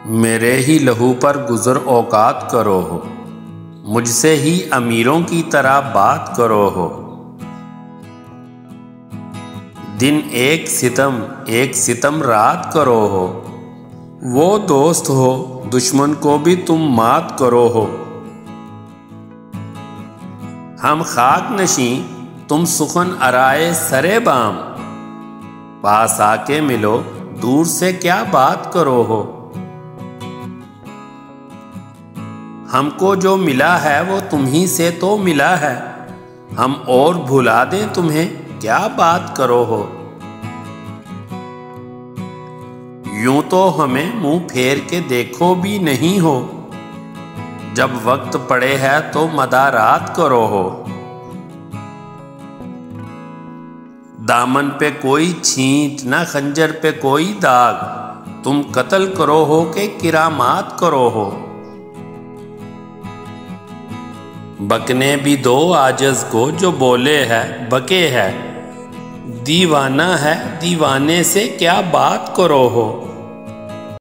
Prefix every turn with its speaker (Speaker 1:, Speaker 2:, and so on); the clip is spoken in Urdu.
Speaker 1: میرے ہی لہو پر گزر اوقات کرو ہو، مجھ سے ہی امیروں کی طرح بات کرو ہو۔ دن ایک ستم رات کرو ہو، وہ دوست ہو دشمن کو بھی تم مات کرو ہو۔ ہم خاک نشیں تم سخن آرائے سرے بام، پاس آ کے ملو دور سے کیا بات کرو ہو۔ ہم کو جو ملا ہے وہ تمہیں سے تو ملا ہے، ہم اور بھلا دیں تمہیں کیا بات کرو ہو۔ یوں تو ہمیں منہ پھیر کے دیکھو بھی نہیں ہو، جب وقت پڑے ہے تو مدارات کرو ہو۔ دامن پہ کوئی چھینٹ نہ خنجر پہ کوئی داغ، تم قتل کرو ہو کہ کرامات کرو ہو۔ بکنے بھی دو عاجز کو جو بولے ہے بکے ہے، دیوانہ ہے دیوانے سے کیا بات کرو ہو۔